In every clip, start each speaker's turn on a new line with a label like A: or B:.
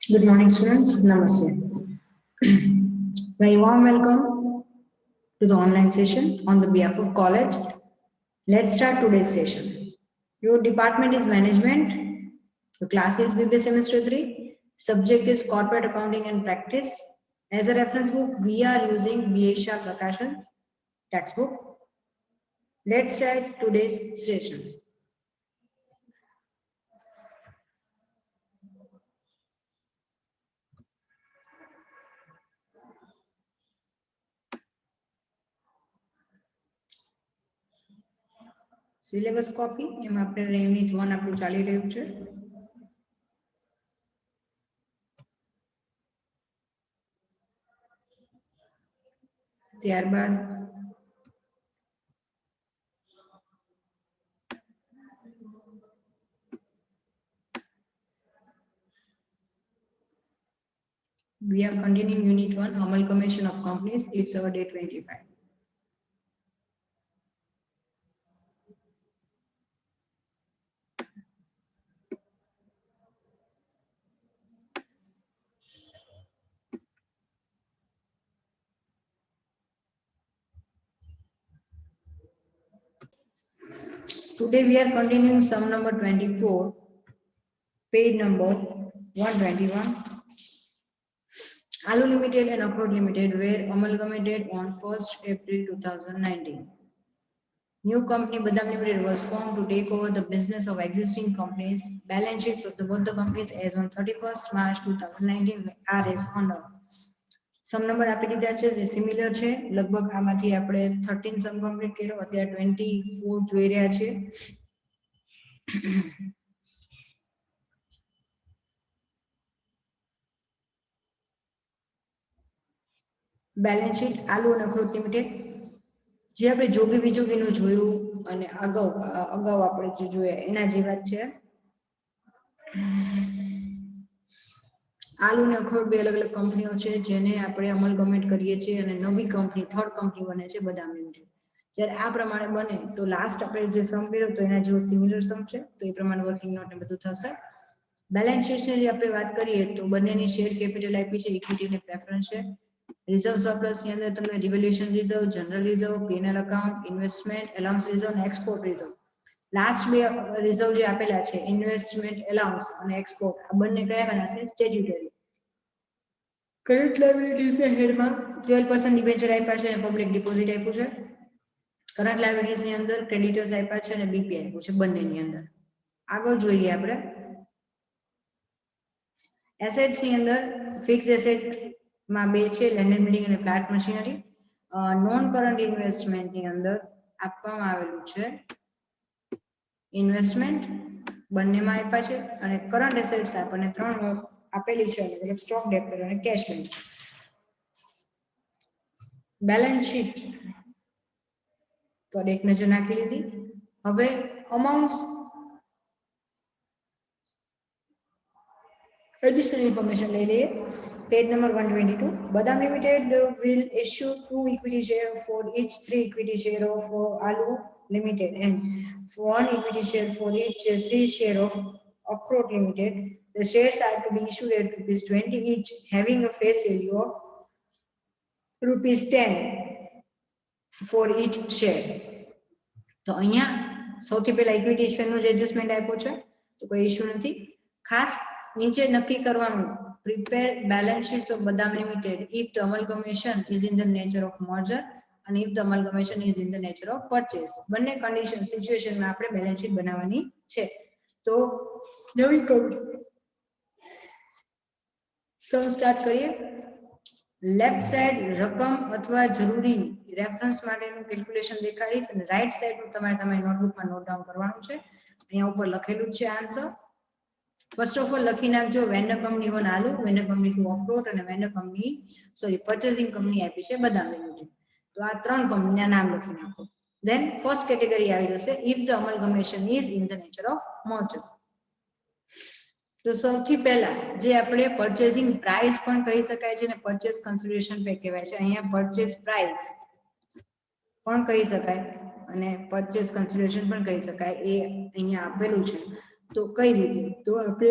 A: Good morning, students. Namaste. Very warm welcome to the online session on the behalf of college. Let's start today's session. Your department is management. The class is BBA semester 3. Subject is corporate accounting and practice. As a reference book, we are using B.A. Shah Prakashan's textbook. Let's start today's session. Syllabus copy એમાં આપણે unit 1 આપણું ચાલી રહ્યું છે. ત્યારબાદ we are continuing unit 1 amalgamation of companies. It's our day 25. Today we are continuing sum number 24, page number 121. Alu Limited and Akhrot Limited were amalgamated on 1st April 2019. New company Badam Limited was formed to take over the business of existing companies. Balance sheets of both the companies as on 31st March 2019 are as under. સમ number આપી દીધા છે જે similar છે. લગભગ આમાંથી આપણે 13 સમ complete કર્યો, અત્યારે 24 જોઈ રહ્યા છે. બેલેન્સ શીટ આલુ અને અખરોટ લિમિટેડ જે આપણે જોગી વિજોગીનું જોયું અને અગાઉ આપણે જે જોયા એના જેવા જ છે. આલુ અને અખરોટ બે અલગ અલગ કંપનીઓ છે જેને આપણે અમલગમેન્ટ કરીએ છીએ અને નવી કંપની થર્ડ કંપની બને છે બદામ લિમિટેડ. જ્યારે આ પ્રમાણે બને તો લાસ્ટ આપણે જે સમ કર્યો તો એના જેવો સિમિલર સમ છે, તો એ પ્રમાણે વર્કિંગ નોટ ને બધું થશે. બેલેન્સ શીટની જે આપણે વાત કરીએ તો બંનેની શેર કેપિટલ આપી છે, ઇક્વિટી અને પ્રેફરન્સ છે. રિઝર્વ સરપ્લસ ની અંદર તમને revolution reserve, general reserve, P&L account, investment allowance reserve અને એક્સપોર્ટ રિઝર્વ. લાસ્ટ બે રિઝર્વ જે આપેલા છે ઇન્વેસ્ટમેન્ટ એલાઉન્સ અને એક્સપોર્ટ, આ બંને કયા ગણાશે? સ્ટેચ્યુટરી. કરન્ટ લાયબિલિટીઝ ના હેડમાં 12% ડિબેન્ચર આપ્યા છે અને પબ્લિક ડિપોઝિટ આપ્યું છે. કરન્ટ લાયબિલિટીઝ ની અંદર ક્રેડિટર્સ આપ્યા છે અને બીપી આપ્યું છે બંનેની અંદર. આગળ જોઈએ આપણે એસેટ્સ ની અંદર ફિક્સ એસેટ માં બે છે, લેન્ડ એન્ડ બિલ્ડિંગ અને plant machinery. Non current investment ની અંદર આપવામાં આવેલું છે ઇન્વેસ્ટમેન્ટ, બંનેમાં આપ્યા છે. અને કરન્ટ એસેટ્સ આપણને ત્રણ આપેલી છે, એટલે સ્ટોક, ડેપ્ટર અને કેશ બેલેન્સ. બેલેન્સ શીટ પર એક નજર નાખી લીધી. હવે અમાઉન્ટ્સ additional information લઈ લઈએ. Page number 122. Badam Limited will issue 2 equity share for each 3 equity share of Alu Limited and 1 equity share for each 3 share of Akhrot Limited. The shares are to be issued at ₹20 each, having a face value of ₹10 for each share. તો અહીંયા સૌથી પહેલા equity ઇશ્યુનું જે adjustment આપ્યો છે તો કોઈ issue નથી. ખાસ નીચે નક્કી કરવાનું prepare balance sheets of Badam Limited if the amalgamation is in the nature of merger and if the amalgamation is in the nature of purchase. બંને કન્ડિશન સિચ્યુએશનમાં આપણે બેલેન્સ શીટ બનાવવાની છે. તો નવી કંપની સમ સ્ટાર્ટ કરીએ. લેફ્ટ સાઈડ રકમ અથવા જરૂરી રેફરન્સ માટેનું કેલ્ક્યુલેશન દેખાડીશ અને રાઈટ સાઈડનું તમારી નોટબુકમાં નોટ ડાઉન કરવાનું છે. અહીંયા ઉપર લખેલું છે આન્સર. ફર્સ્ટ ઓફ ઓલ લખી નાખજો વેન્ડર કંપની 1 આલુ, વેન્ડર કંપની 2 અખરોટ અને વેન્ડર કંપની પર્ચેસિંગ કંપની આપી છે બદામ લિમિટેડ. તો આ ત્રણ કંપનીના નામ લખી નાખો. ધેન ફર્સ્ટ કેટેગરી આવી જશે if the amalgamation is in the nature of merger. તો સૌથી પહેલા જે આપણે પર્ચેસિંગ પ્રાઇસ પણ કહી શકાય છે અને પરચેસ કન્સિડરેશન પે કહેવાય છે. અહીંયા પરચેસ પ્રાઇસ પણ કહી શકાય અને પરચેસ કન્સિડરેશન પણ કહી શકાય. એ અહીંયા આપેલું છે. તો કઈ રીતે? તો આપણે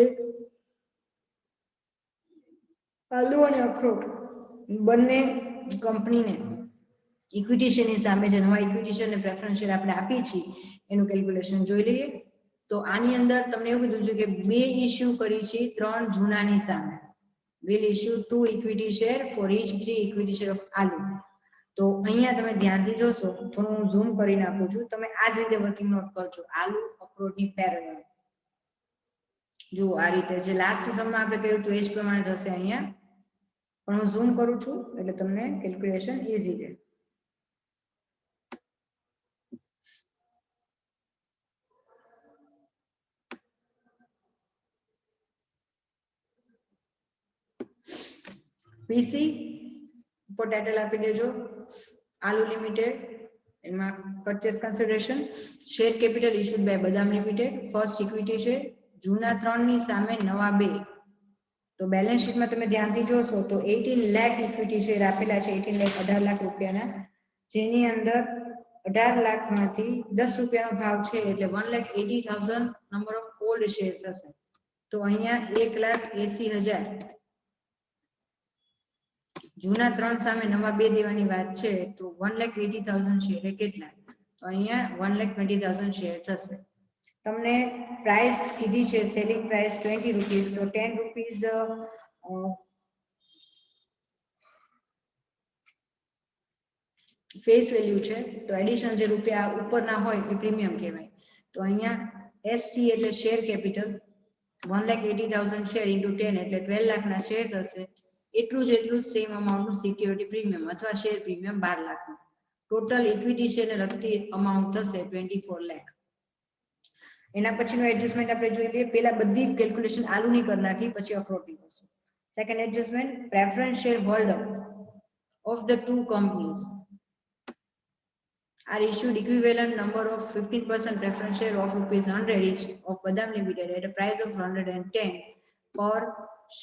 A: આલુ અને અખરોટ બંને કંપનીને ઇક્વિટી શેરની સામે જે નવા ઇક્વિટી શેર અને પ્રેફરન્સ શેર આપણે આપીએ છીએ એનું કેલ્ક્યુલેશન જોઈ લઈએ. તો આની અંદર તમને એવું કીધું છે કે 2 ઇસ્યુ કરી છે 3 જૂનાની સામે. will issue 2 equity share for each 3 equity share of આલુ. તો અહીંયા તમે ધ્યાનથી જોશો, થોડું હું ઝૂમ કરીને આપું છું, તમે આ જ રીતે વર્કિંગ નોટ કરજો. આલુ અખરોટની પેરેલલ જો આ રીતે જે લાસ્ટ સમમાં આપણે કર્યું હતું એ જ પ્રમાણે થશે અહીંયા, પણ હું ઝૂમ કરું છું એટલે તમને કેલ્ક્યુલેશન ઈઝી રહે. પીસી ઉપર ટાઇટલ આપી દેજો આલુ લિમિટેડ, એમાં purchase consideration, share capital issued by Badam limited, first equity share, જૂના 3 ની સામે નવા 2. તો બેલેન્સ શીટમાં તમે ધ્યાનથી જોશો તો 18 લાખ ઇક્વિટી શેર આપેલા છે, 18 લાખ 18 લાખ રૂપિયાના, જેની અંદર 18 લાખમાંથી 10 રૂપિયાનો ભાવ છે એટલે 1,80,000 નંબર ઓફ ઓલ્ડ શેર થશે. તો અહીંયા 1,80,000 જૂના 3 સામે નવા 2 દેવાની વાત છે તો 1,80,000 શેર એ કેટલા? તો અહીંયા 1,20,000 શેર થશે. તમને પ્રાઇસ કીધી છે સેલિંગ પ્રાઇસ 20 રૂપીસ, તો 10 રૂપીસ ફેસ વેલ્યુ છે, તો એડિશનલ જે રૂપિયા ઉપરના હોય એ પ્રીમિયમ કહેવાય. તો અહીંયા એસસી એટલે શેર કેપિટલ 1,80,000 શેર ઇન્ટુ 10 એટલે 12 લાખના શેર થશે. એટલું જ સેમ અમાઉન્ટનું સિક્યોરિટી પ્રીમિયમ અથવા શેર પ્રીમિયમ 12 લાખનું. ટોટલ ઇક્વિટી શેરને લગતી અમાઉન્ટ થશે 24 લાખ. એના પછીનું એડજસ્ટમેન્ટ આપણે જોઈ લઈએ. પહેલા બધી કેલ્ક્યુલેશન આલુની કરી નાખી, પછી અખરોટની કરશું. Second adjustment, preference share holder of the two companies are issued equivalent number of 15% preference share of ₹100 each of Badam Limited at a price of 110 per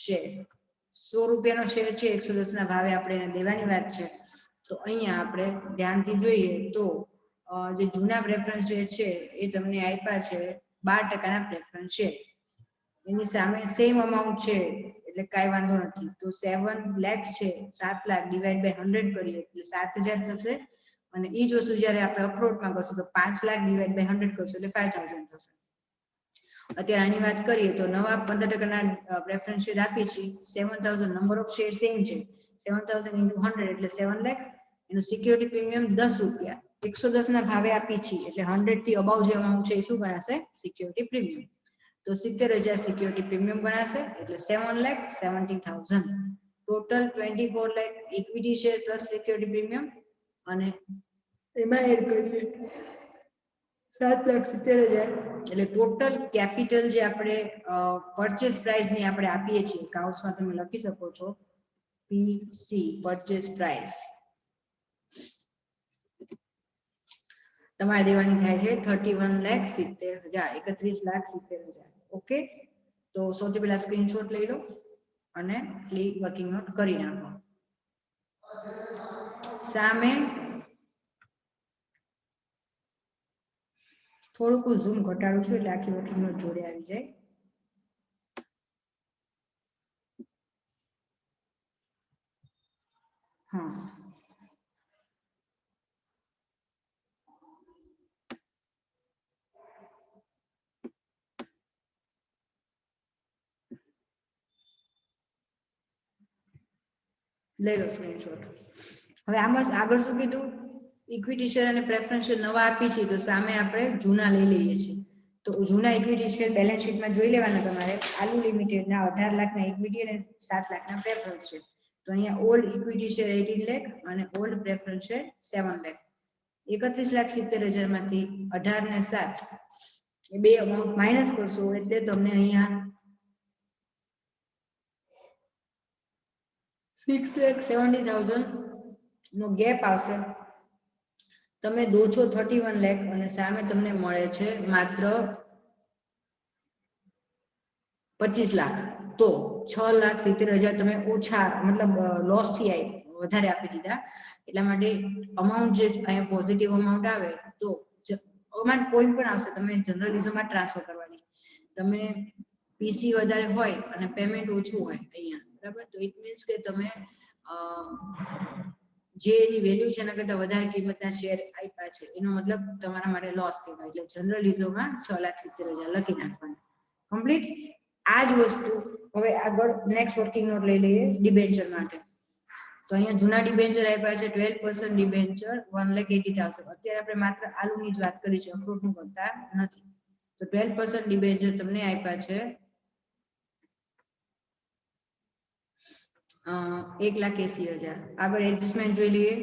A: share. 100 રૂપિયાનો શેર છે, 110 ના ભાવે આપણે એને દેવાની વાત છે. તો અહીંયા આપણે ધ્યાનથી જોઈએ તો જે જૂના પ્રેફરન્સ શેર છે એ તમને આપ્યા છે 12% ના પ્રેફરન્સ શેર, એની સામે સેમ અમાઉન્ટ છે એટલે કાંઈ વાંધો નથી. તો 7 લાખ છે, 7 લાખ ડિવાઈડ બાય 100 કરીએ એટલે 7,000 થશે. અને એ જ વસ્તુ જ્યારે આપણે અખરોટમાં કરશું તો 5 લાખ ડિવાઈડ બાય 100 કરશું એટલે 5,000 થશે. અત્યારે આની વાત કરીએ તો નવા 15%ના પ્રેફરન્સ શેર આપીએ છીએ, 7,000 નંબર ઓફ શેર સેમ છે, 7,000 ઇન્ટુ 100 એટલે 7 લાખ. એનું સિક્યોરિટી પ્રીમિયમ 10 રૂપિયા 110 ના ભાવે આપી છીએ એટલે 100 થી અબાઉ જે અમાઉન્ટ છે એ શું ગણાશે? Security premium. તો 70,000 સિક્યોરિટી પ્રીમિયમ ગણાશે એટલે 7,70,000. Total 24 lakh equity share plus security premium અને એમાં એડ કરીએ 7,70,000 એટલે ટોટલ કેપિટલ જે આપણે પરચેસ પ્રાઇસ ની આપણે આપીએ છીએ, કાઉન્સમાં તમે લખી શકો છો પીસી પરચેસ પ્રાઇસ, તમારે દેવાની થાય છે 31,70,000 31,70,000. ઓકે, તો સૌથી પહેલા સ્ક્રીનશોટ લઈ લો અને ક્લિક વર્કિંગ નોટ કરી નાખો. સામે થોડુંક ઝૂમ ઘટાડું છું એટલે આખી વર્કિંગ નોટ જોડે આવી જાય. હા, લઈ લો સ્ક્રીનશોટ. હવે આમાં આગળ શું કીધું? ઇક્વિટી શેર અને પ્રેફરન્સ શેર નવા આપી છે તો સામે આપણે જૂના લઈ લઈએ છીએ. તો જૂના ઇક્વિટી શેર બેલેન્સ શીટમાં જોઈ લેવાના તમારે. આલુ લિમિટેડના 18 લાખના ઇક્વિટી અને 7 લાખના પ્રેફરન્સ શેર. તો અહીંયા ઓલ્ડ ઇક્વિટી શેર 18 લાખ અને ઓલ્ડ પ્રેફરન્સ શેર 7 લાખ. 31,70,000 માંથી 18 ને 7 એ બે અમાઉન્ટ માઇનસ કરશો એટલે તમને અહીંયા 6,70,000 નો ગેપ આવશે. તમે દો છો 31 લાખ અને સામે તમને મળે છે માત્ર 25 લાખ. તો 6,70,000 તમે ઓછા મતલબ લોસ થી વધારે આપી દીધા. એટલા માટે અમાઉન્ટ જે અહીંયા પોઝિટિવ અમાઉન્ટ આવે તો અમાઉન્ટ કોઈ પણ આવશે, તમે જનરલિઝમમાં ટ્રાન્સફર કરવાની. તમે પીસી વધારે હોય અને પેમેન્ટ ઓછું હોય અહીંયા બરાબર. તો ઇટ મીન્સ કે તમે જે એની વેલ્યુ છે એના કરતા વધારે કિંમતના શેર આપ્યા છે એનો મતલબ તમારા માટે લોસ કહેવાય. એટલે જનરલ ઇઝોમાં 6,70,000 લખી નાખવાનું. કમ્પ્લીટ. આ જ વસ્તુ હવે આગળ નેક્સ્ટ વર્કિંગ નોટ લઈ લઈએ ડિબેન્ચર માટે. તો અહીંયા જૂના ડિબેન્ચર આપ્યા છે 12% ડિબેન્ચર 1,80,000. અત્યારે આપણે માત્ર આલુની જ વાત કરી છે, અખરોટનું કરતા નથી. તો 12% ડિબેન્ચર તમને આપ્યા છે 1,80,000. આગળ એડજસ્ટમેન્ટ જોઈ લઈએ.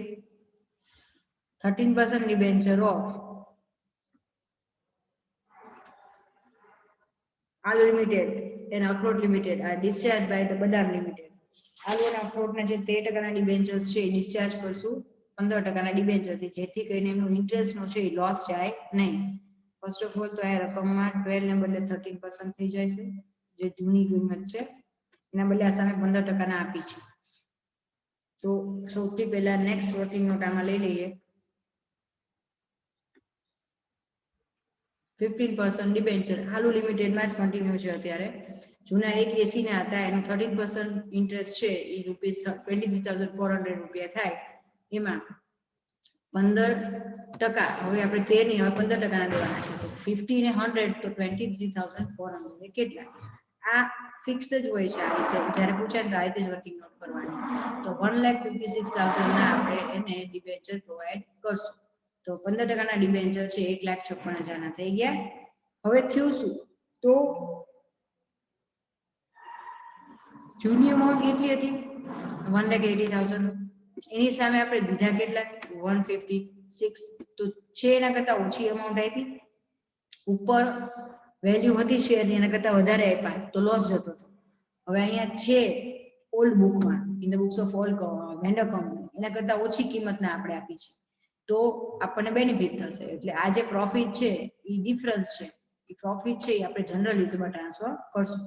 A: 13% debenture of Aloo limited and Akhrot limited are discharge by the Badam limited. Aloo અને અખરોટના જે 13% ડિબેન્ચર્સ છે એ ડિસ્ચાર્જ કરશું 15% ડિબેન્ચરથી, જેથી કરીને એમનું ઇન્ટરેસ્ટનો છે એ લોસ જાય નહીં. ફર્સ્ટ ઓફ ઓલ તો આ રકમમાં 12 ને બદલે 13% થઈ જાય છે, જે જૂની કિંમત છે એના બદલે આ સામે 15% આપી છે. તો સૌથી પહેલા નેક્સ્ટ વર્કિંગ નોટ આમાં લઈ લઈએ. 15% ડિબેન્ચર આલુ લિમિટેડમાં જ કન્ટિન્યુ છે અત્યારે. જૂના 180 ના હતા એનું 13% ઇન્ટરેસ્ટ છે એ ₹23,400 રૂપિયા થાય. એમાં 15% હવે આપણે 13 ની હવે 15% ના દેવાના છે. તો 50 ને 100 તો 23,400 કેટલા? આ ફિક્સ જ હોય છે. આ રીતે જ્યારે પૂછાય તો આ રીતે જ વર્કિંગ નોટ કરવાની. તો 1,56,000 ના આપણે એને ડિબેન્ચર પ્રોવાઈડ કરશું. તો 15% ના ડિબેન્ચર છે 1,56,000 ના થઈ ગયા. હવે થયું શું? તો જૂની અમાઉન્ટ કેટલી હતી? 1,80,000. એની સામે આપણે દીધા કેટલા? 156. તો છે એના કરતા ઓછી અમાઉન્ટ આપી. ઉપર વેલ્યુ હતી શેરની એના કરતા વધારે આપ્યા તો લોસ જતો હતો. હવે અહીંયા છે ઓલ્ડ બુકમાં in the books of old vendor company એના કરતા ઓછી કિંમતના આપણે આપી છે, તો આપણને બેનિફિટ થશે. એટલે આ જે પ્રોફિટ છે એ ડિફરન્સ છે, એ પ્રોફિટ છે એ આપણે જનરલ રિઝર્વમાં ટ્રાન્સફર કરશું.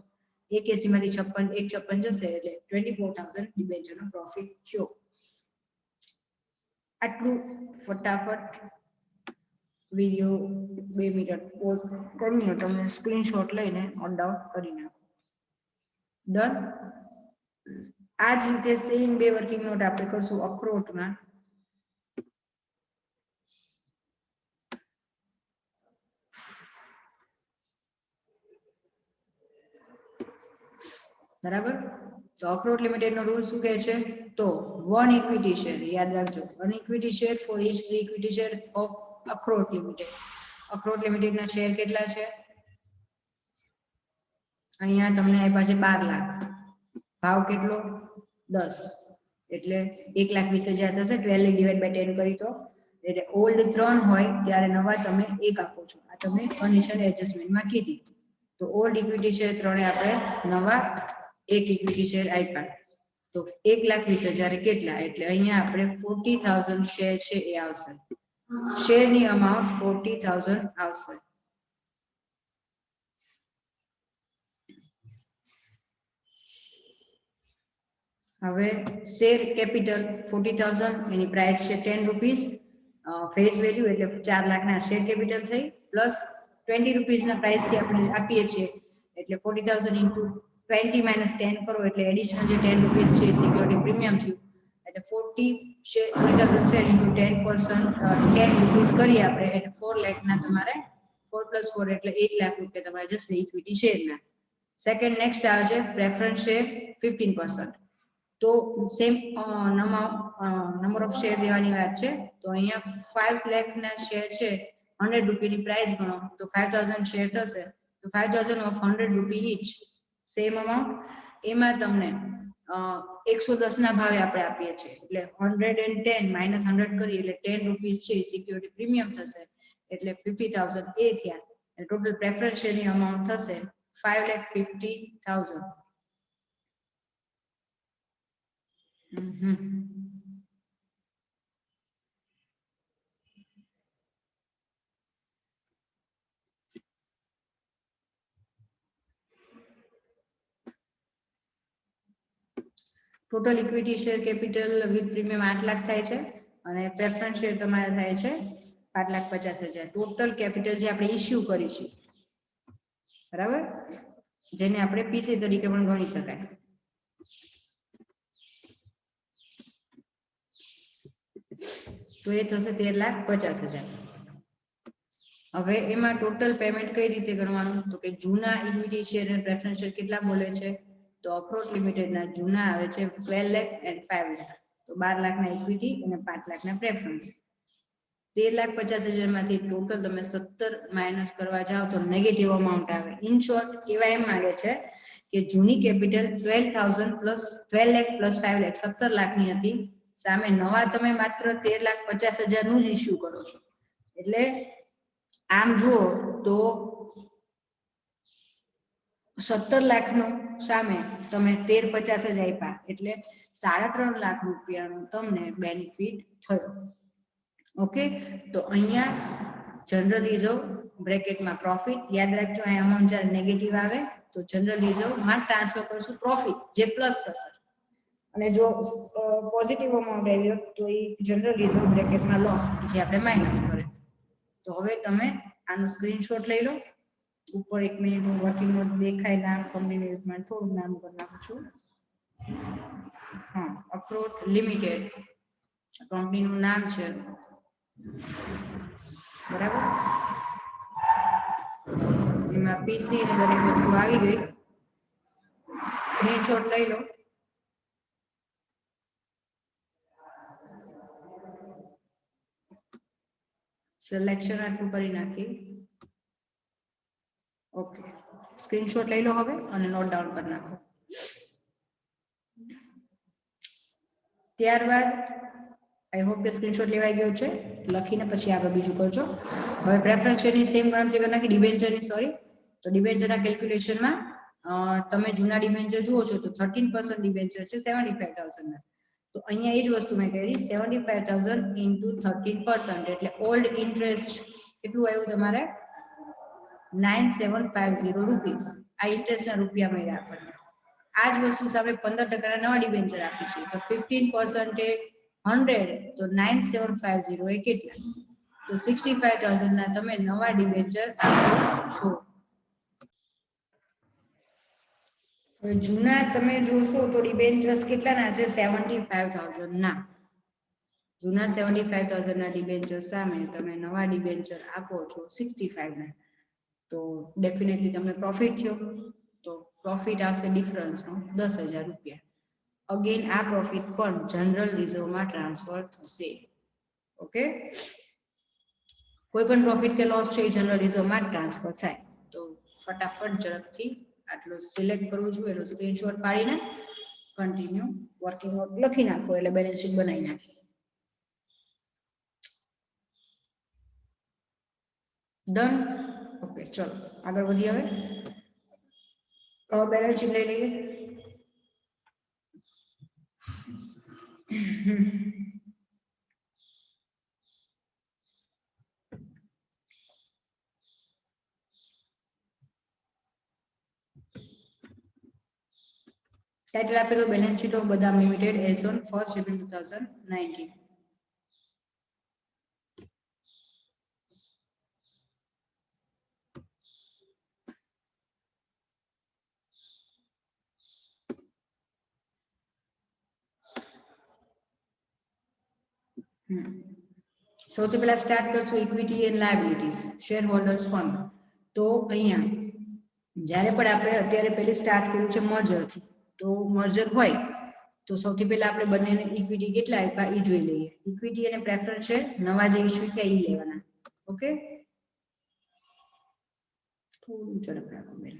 A: 180 માંથી 156 જશે એટલે 24,000 ડિબેન્ચરનો પ્રોફિટ થયો. આટલું ફટાફટ વિડીયો 2 મિનિટ પોઝ કરીને તમે સ્ક્રીનશોટ લઈને નોટ ડાઉન કરી નાખો. ડન. આ જ રીતે સેમ 2 વર્કિંગ નોટ આપણે કરશું અખરોટમાં. બરાબર. તો અખરોટ લિમિટેડ નો રૂલ શું કહે છે? તો 1 ઇક્વિટી શેર, યાદ રાખજો, 1 equity share for each 3 equity share of Akhrot limited. Akhrot limited ના શેર કેટલા છે? અહીંયા તમને આપ્યા છે 12 લાખ. ભાવ કેટલો? 10. એટલે 1,20,000 થશે. 12 ડિવાઇડ બાય 10 કરી તો એટલે ઓલ્ડ 3 હોય ત્યારે નવા તમે 1 આપો છો. આ તમે કન્ડિશન એડજસ્ટમેન્ટમાં કીધી. તો ઓલ્ડ ઇક્વિટી શેર 3 આપણે નવા 1 ઇક્વિટી શેર આપ્યા. તો 1,20,000 કેટલા? એટલે અહીંયા આપણે 40,000 શેર છે એ આવશે. શેરની અમાઉન્ટ 40,000 આવશે. હવે શેર કેપિટલ 40,000 એની પ્રાઇસ છે 10 રૂપીસ. ફેસ વેલ્યુ એટલે 4 લાખના શેર કેપિટલ થઈ પ્લસ 20 રૂપીસના પ્રાઇસથી આપણે આપીએ છીએ એટલે 40,000 ઇન્ટુ 20 માઇનસ 10 કરો એટલે એડિશનલ જે 10 રૂપીસ છે સિક્યોરિટી પ્રીમિયમ થયું. એટલે 40,000 શેર ઇન્ટુ 10% 10 રૂપીસ કરીએ આપણે એટલે 4 લાખના તમારે 4 + 4 એટલે 1 લાખ રૂપિયા તમારે જશે ઇક્વિટી શેરના. સેકન્ડ નેક્સ્ટ આવે છે પ્રેફરન્સ શેર 15%. તો સેમ નંબર ઓફ શેર દેવાની વાત છે. તો અહીંયા 5 લાખના શેર છે 100 રૂપિયાની પ્રાઇસ ગણો તો 5,000 શેર થશે. તો 5,000 ઓફ 100 રૂપી ઈચ સેમ અમાઉન્ટ. એમાં તમને 110 ના ભાવે આપણે આપીએ છીએ એટલે 110 માઇનસ 100 કરીએ એટલે 10 રૂપીસ છે સિક્યોરિટી પ્રીમિયમ થશે એટલે 50,000 એ થયા. ટોટલ પ્રેફરન્સ શેરની અમાઉન્ટ થશે 5,50,000. Total equity share capital with premium 8 lakh થાય છે અને પ્રેફરન્સ શેર તમારે થાય છે 5,50,000. ટોટલ કેપિટલ જે આપણે ઇશ્યુ કરી છે, બરાબર, જેને આપણે પીસી તરીકે પણ ગણી શકાય. તો એ થશે 13,50,000. હવે એમાં ટોટલ પેમેન્ટ કઈ રીતે કરવાનું તો કે જૂના ઇક્વિટી શેર અને પ્રેફરન્સ શેર કેટલા બોલે છે તો અખરોટ લિમિટેડના જૂના આવે છે 12 લાખ and 5 લાખ. તો 12 લાખના ઇક્વિટી અને 5 લાખના પ્રેફરન્સ. 13,50,000 માંથી ટોટલ તમે 17 માઇનસ કરવા જાઓ તો નેગેટિવ અમાઉન્ટ આવે. ઇન શોર્ટ કેવા એમ માંગે છે કે જૂની capital 12,000 plus 12 lakh plus 5 lakh 17 લાખની હતી, સામે નવા તમે માત્ર 13,50,000 નું જ ઇસ્યુ કરો છો. એટલે આમ જુઓ તો 17 લાખનો સામે તમે 13,50,000 આપ્યા એટલે 3.5 લાખ રૂપિયાનો તમને બેનિફિટ થયો. ઓકે, તો અહીંયા જનરલ રિઝર્વ બ્રેકેટમાં પ્રોફિટ યાદ રાખજો. અહીં અમાઉન્ટ જ્યારે નેગેટિવ આવે તો જનરલ રિઝર્વમાં ટ્રાન્સફર કરશું પ્રોફિટ જે પ્લસ થશે, અને જો પોઝિટિવ અમાઉન્ટ આવ્યો તો એ જનરલ રિઝર્વ બ્રેકેટમાં લોસ જે આપણે માઇનસ કરે. તો હવે તમે આનો સ્ક્રીનશોટ લઈ લો. ઉપર 1 મિનિટ હું વર્કિંગ નોટ દેખાય નામ કંપનીનું થોડું નામ કરી નાખું છું. હા, અખરોટ લિમિટેડ કંપનીનું નામ છે, બરાબર. એમાં પીસી ને દરેક વસ્તુ આવી ગઈ. સ્ક્રીનશોટ લઈ લો. સિલેક્શન આટલું કરી નાખી. ઓકે, સ્ક્રીનશોટ લઈ લો હવે અને નોટ ડાઉન કરી નાખો. ત્યારબાદ આઈ હોપ કે સ્ક્રીનશોટ લેવાઈ ગયો છે. લખીને પછી આગળ બીજું કરજો. હવે પ્રેફરન્સ શેરની સેમ ગણતરી કરી નાખી. ડિબેન્ચરની સોરી, તો ડિબેન્ચરના કેલ્ક્યુલેશનમાં તમે જૂના ડિબેન્ચર જુઓ છો તો 13% ડિબેન્ચર છે 75,000 ના. તો અહીંયા એ જ વસ્તુ મેં કરી 75,000 ઇન્ટુ 13% એટલે ઓલ્ડ ઇન્ટરેસ્ટ કેટલું આવ્યું તમારે 9750 રૂપીસ. આ ઇન્ટરેસ્ટના રૂપિયા મળ્યા આપણને. આ જ વસ્તુ સામે 15% નવા ડિબેન્ચર આપી છે તો 15% 100 તો 9750 એ કેટલા તો 65,000 ના તમે નવા ડિબેન્ચર આપો છો. જૂના તમે જોશો તો ડિબેન્ચર્સ કેટલાના છે 75,000 ના. જૂના 75,000 ના ડિબેન્ચર સામે તમે નવા ડિબેન્ચર આપો છો 65 ના. તો ડેફિનેટલી તમને પ્રોફિટ થયો. તો પ્રોફિટ આવશે ડિફરન્સનો 10,000 રૂપિયા. અગેન આ પ્રોફિટ પણ જનરલ રિઝર્વમાં ટ્રાન્સફર થશે. ઓકે, કોઈ પણ પ્રોફિટ કે લોસ છે એ જનરલ રિઝર્વમાં ટ્રાન્સફર થાય. તો ફટાફટ ઝડપથી આટલું સિલેક્ટ કરવું છું એનો સ્ક્રીનશોટ પાડીને કન્ટિન્યુ વર્કિંગ નોટ લખી નાખો એટલે બેલેન્સ શીટ બનાવી નાખી. ડન. ઓકે, ચલો આગળ વધીએ. હવે બેલેન્સ શીટ લઈ લઈએ. ટાઇટલ આપેલું બેલેન્સ શીટ ઓફ બદામ limited as on 1st April 2019. સૌથી પહેલા સ્ટાર્ટ કરશું equity and liabilities share holders fund. તો અહીંયા જ્યારે પણ આપણે અત્યારે પહેલી સ્ટાર્ટ કર્યું છે મર્જરથી, તો મર્જર હોય તો સૌથી પહેલા આપણે બંનેને ઇક્વિટી કેટલા આપ્યા એ જોઈ લઈએ. ઇક્વિટી અને પ્રેફરન્સ શેર નવા જે ઇશ્યુ છે એ લેવાના. ઓકે, થોડું ઝડપ રાખો બેન.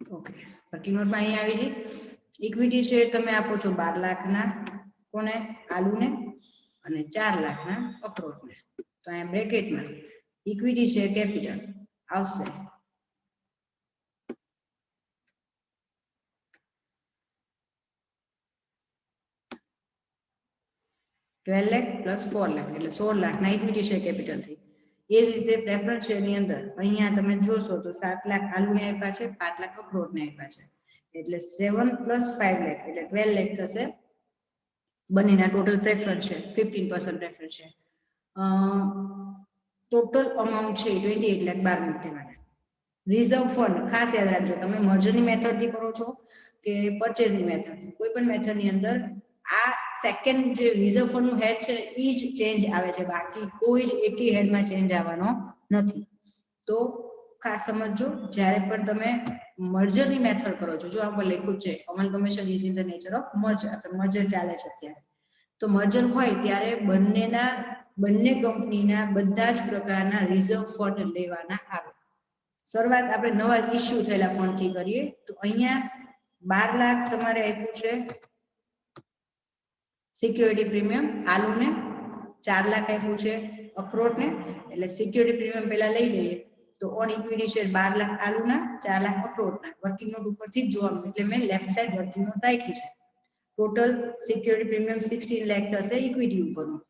A: ઓકે, વર્કિંગ નોટમાં અહીંયા આવી છે. ઇક્વિટી શેર તમે આપો છો 12 લાખના કોને આલુને અને 4 લાખના અખરોટને. તો અહીંયા બ્રેકેટમાં ઇક્વિટી શેર કેપિટલ આવશે 12 લાખ પ્લસ 4 લાખ એટલે 16 લાખના ઇક્વિટી શેર કેપિટલ થઈ. એ જ રીતે પ્રેફરન્સ શેરની અંદર અહીંયા તમે જોશો તો 7 લાખ આલુને આપ્યા છે, 5 લાખ અખરોટને આપ્યા છે એટલે 7 પ્લસ 5 લાખ એટલે 12 લાખ થશે. બંનેના ટોટલ પ્રેફરન્સ છે 15% પ્રેફરન્સ છે. ટોટલ અમાઉન્ટ છે 28 લાખ 12 દેવાના. રિઝર્વ ફંડ ખાસ યાદ રાખજો, તમે મર્જરની મેથડથી કરો છો કે પરચેઝની મેથડથી, કોઈ પણ મેથડની અંદર આ સેકન્ડ જે રિઝર્વ ફંડ નું હેડ છે એ જ ચેન્જ આવે છે, બાકી કોઈ જ એકી હેડમાં ચેન્જ આવવાનો નથી. તો ખાસ સમજો, જ્યારે પણ તમે મર્જરની મેથડ કરો છો, જો આપણે લખ્યું છે amalgamation is in the nature of merger, merger ચાલે છે અત્યારે, તો મર્જર હોય ત્યારે બંને કંપનીના બધા જ પ્રકારના રિઝર્વ ફંડ લેવાના આવે. શરૂઆત આપણે નવા ઇસ્યુ થયેલા ફંડથી કરીએ તો અહીંયા 12 લાખ તમારે આપ્યું છે સિક્યોરિટી પ્રીમિયમ આલુને, 4 લાખ આપ્યું છે અખરોટને, એટલે સિક્યોરિટી પ્રીમિયમ પહેલા લઈ લઈએ તો ઓન ઇક્વિટી શેર 12 લાખ આલુના, 4 લાખ અખરોટના. વર્કિંગ નોટ ઉપરથી જ જોવાનું, એટલે મેં લેફ્ટ સાઈડ વર્કિંગ નોટ રાખી છે. ટોટલ સિક્યોરિટી પ્રીમિયમ 16 લાખ થશે ઇક્વિટી ઉપરનું.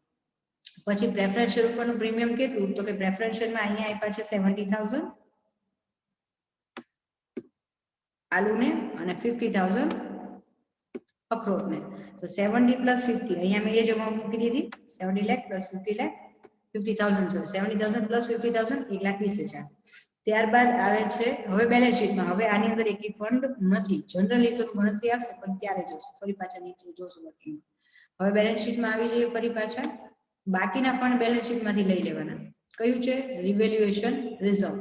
A: પછી પ્રેફરન્સ શેર ઉપરનું પ્રીમિયમ કેટલું, તો કે પ્રેફરન્સ શેરમાં અહીંયા આપ્યા છે 70,000 આલુને અને 50,000 અખરોટને. તો 70 પ્લસ 50, અહીંયા મેં એ જ અમાઉન્ટ મૂકી દીધી, 70 લાખ પ્લસ 50 લાખ, 50,000 છે, 70,000 પ્લસ 50,000 1,20,000. ત્યારબાદ આવે છે હવે બેલેન્સ શીટમાં. હવે આની અંદર એક ફંડ નથી, જનરલ રિઝર્વ ગણતરી આવશે પણ ત્યારે જોશું, ફરી પાછા નીચે જોશું વર્કિંગ. હવે બેલેન્સ શીટમાં આવી જઈએ ફરી પાછા, બાકીના ફંડ બેલેન્સ શીટમાંથી લઈ લેવાના. કયું છે? રિવેલ્યુએશન રિઝર્વ.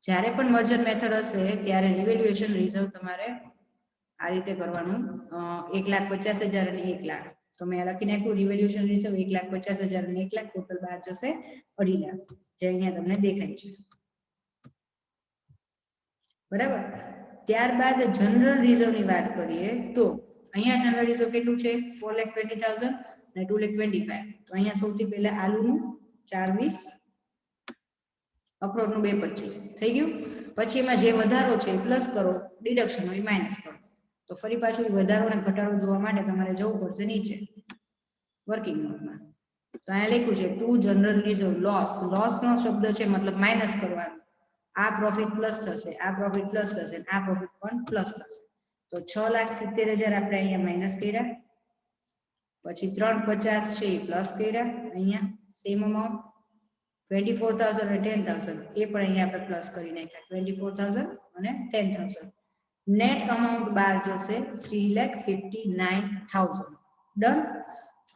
A: જ્યારે પણ મર્જર મેથડ હશે ત્યારે રિવેલ્યુએશન રિઝર્વ તમારે આ રીતે કરવાનું, 1,50,000 અને 1 લાખ. તો મેં લખી નાખ્યું રિવેલ્યુએશન રિઝર્વ 1,50,000 અને 1 લાખ, ટોટલ બહાર જશે 2.5 લાખ, જે અહીંયા તમને દેખાય છે. બરાબર. ત્યારબાદ જનરલ રિઝર્વની વાત કરીએ તો અહીંયા જનરલ રિઝર્વ કેટલું છે? 4,20,000 અને 2,25,000. તો અહીંયા સૌથી પહેલા આલુનું 4,20, અખરોટનું 2,25 થઈ ગયું. પછી એમાં જે વધારો છે એ પ્લસ કરો, ડિડક્શન હોય માઇનસ કરો. તો ફરી પાછું વધારો અને ઘટાડો જોવા માટે તમારે જવું પડશે નીચે વર્કિંગ નોટમાં. તો અહીંયા લખ્યું છે ટુ જનરલ રિઝર્વ લોસ. લોસનો શબ્દ છે મતલબ માઇનસ કરવાનો. આ પ્રોફિટ પ્લસ થશે, આ પ્રોફિટ પ્લસ થશે, આ પ્રોફિટ પણ પ્લસ થશે. તો 6,70,000 આપણે અહીંયા માઇનસ કર્યા, પછી 3,50,000 છે એ પ્લસ કર્યા, અહીંયા સેમ અમાઉન્ટ 24,000 અને 10,000 એ પણ અહીંયા આપણે પ્લસ કરી નાખ્યા, 24,000 અને 10,000. નેટ અમાઉન્ટ બહાર જશે 3,59,000. ડન.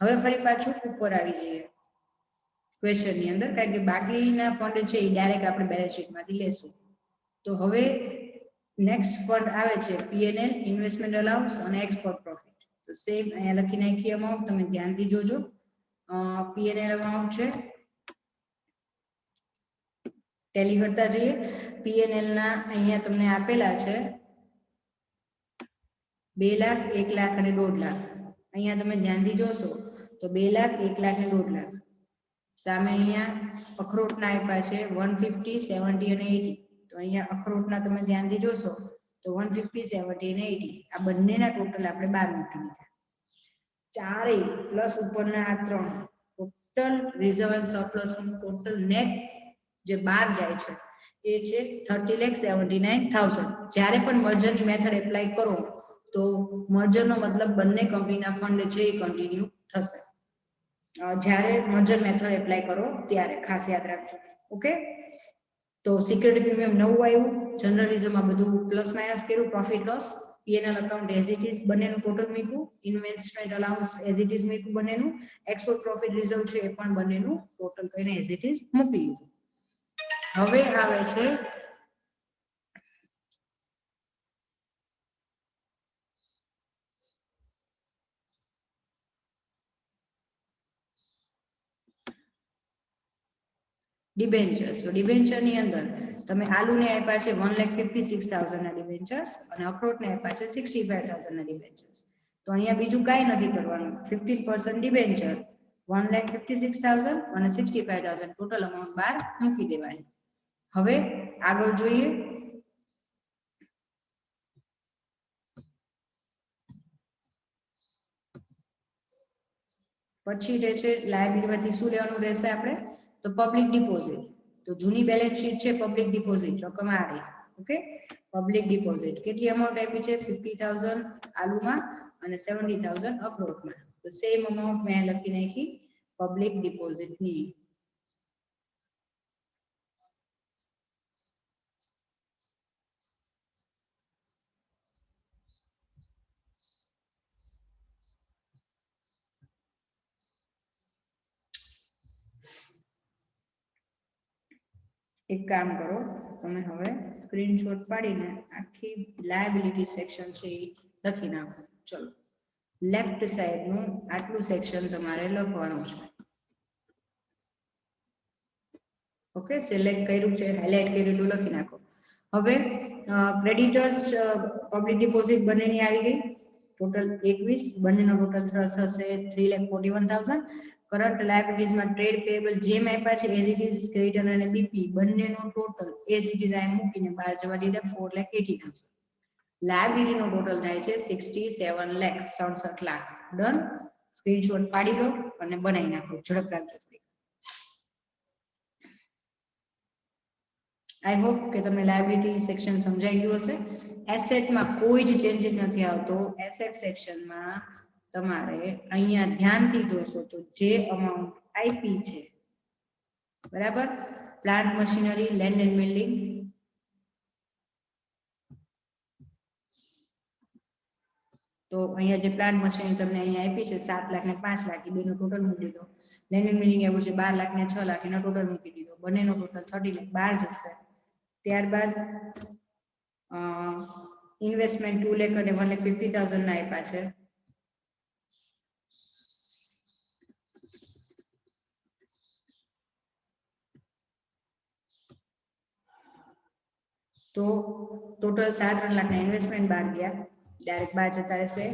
A: હવે ફરી પાછું ઉપર આવી જઈએ ક્વેશ્ચનની અંદર, કારણ કે બાકીના ફંડ છે એ ડાયરેક્ટ આપણે બેલેન્સ શીટમાંથી લેશું. તો હવે નેક્સ્ટ ફંડ આવે છે પીએનએલ, ઇન્વેસ્ટમેન્ટ અલાઉન્સ અને એક્સપોર્ટ પ્રોફિટ. તો સેમ અહીંયા લખી નાખી અમાઉન્ટ, તમે ધ્યાનથી જોજો. પીએનએલ અમાઉન્ટ છે, ટેલી કરતા જઈએ. પીએનએલ ના અહીંયા તમને આપેલા છે 2 લાખ, 1 લાખ અને 1.5 લાખ. અહીંયા તમે ધ્યાનથી જોશો તો 2 લાખ, 1 લાખ અને 1.5 લાખ. સામે અહીંયા અખરોટના આપ્યા છે 150, 70 અને 80. તો અહીંયા અખરોટના તમે ધ્યાનથી જોશો તો 150, 70 અને 80 આ બંનેના ટોટલ આપણે 12 મૂકી દીધા. ચારેય પ્લસ ઉપરના આ 3 ટોટલ રિઝર્વ એન્ડ સરપ્લસ નું ટોટલ નેટ જે બહાર જાય છે એ છે 30,79,000. જ્યારે પણ મર્જરની મેથડ એપ્લાય કરો તો મર્જરનો મતલબ બંને કંપનીના ફંડ છે એ કન્ટિન્યુ થશે. જ્યારે મર્જર મેથડ એપ્લાય કરો ત્યારે ખાસ યાદ રાખજો. ઓકે. તો સિક્યુરિટી પ્રીમિયમ નવું આવ્યું, જનરલ રિઝર્વમાં બધું પ્લસ માઇનસ કર્યું, profit loss, P&L account as it is બંનેનું ટોટલ મૂક્યું, investment allowance as it is મૂક્યું બંનેનું, એક્સપોર્ટ પ્રોફિટ રિઝર્વ છે એ પણ બંનેનું ટોટલ કરીને એઝ ઇટ ઇઝ મૂકી દીધું. હવે આવે છે ડિબેન્ચર્સ. તો ડિબેન્ચરની અંદર તમે આલુને આપ્યા છે 1,56,000 ના ડિબેન્ચર્સ અને અખરોટને આપ્યા છે 65,000 ના ડિબેન્ચર્સ. તો અહીંયા બીજું કાંઈ નથી કરવાનું, 15% ડિબેન્ચર 1,56,000 અને 65,000 ટોટલ અમાઉન્ટ બહાર મૂકી દેવાની. હવે આગળ જોઈએ પછી જે છે લાયબિલિટી શું લેવાનું રહેશે આપણે, તો પબ્લિક ડિપોઝિટ. તો જૂની બેલેન્સ શીટ છે પબ્લિક ડિપોઝિટ રકમ આ રહી. ઓકે. પબ્લિક ડિપોઝિટ કેટલી અમાઉન્ટ આપી છે? 50,000 આલુમાં અને 70,000 અખરોટમાં. તો સેમ અમાઉન્ટ મેં લખી નાખી પબ્લિક ડિપોઝિટની. એક કામ કરો, તમે હવે સ્ક્રીનશોટ પાડીને આખી લાયબિલિટી સેક્શન છે એ લખી નાખો. ચલો, લેફ્ટ સાઈડ નું આટલું સેક્શન તમારે લખવાનું છે. ઓકે, સિલેક્ટ કર્યું છે, હાઇલાઇટ કર્યું લખી નાખો. હવે ક્રેડિટર્સ પબ્લિક ડિપોઝિટ બંનેની આવી ગઈ, ટોટલ 21, બંનેનો ટોટલ થશે 3,41,000. કરંટ લાયબિલિટીઝમાં ટ્રેડ પેયેબલ જેમ આપ્યા છે એઝ ઇટ ઇઝ ક્રેડિટર અને બીપી બંનેનો ટોટલ એઝ ઇટ ઇઝ આ મૂકીને બહાર જવા દીધા 4,80,000. લાયબિલિટીનો ટોટલ થાય છે 67 લાખ. ડન. સ્ક્રીનશોટ પાડી લો અને બનાવી નાખો. ઝડપ રાખજો. આઈ હોપ કે તમને લાયબિલિટી સેક્શન સમજાઈ ગયું હશે. એસેટમાં કોઈ જ ચેન્જીસ નથી આવતો. એસેટ સેક્શનમાં તમારે અહીંયા ધ્યાનથી જોશો તો જે અમાઉન્ટ આઈપી છે, બરાબર, plant machinery, land and building, તો અહીંયા જે પ્લાન્ટ મશીનરી તમને અહીંયા આપી છે 7 લાખ ને 5 લાખ, એ બેનો ટોટલ મૂકી દીધો. લેન્ડ એન્ડ બિલ્ડિંગ આવ્યું છે 12 લાખ ને 6 લાખ, એનો ટોટલ મૂકી દીધો. બંનેનો ટોટલ 30 લાખ બહાર જશે. ત્યારબાદ ઇન્વેસ્ટમેન્ટ 2 લાખ અને 1,50,000 ના આપ્યા છે. તો ટોટલ 7 લાખ ના ઇન્વેસ્ટમેન્ટ બહાર ગયા, ડાયરેક્ટ બહાર જતા રહેશે.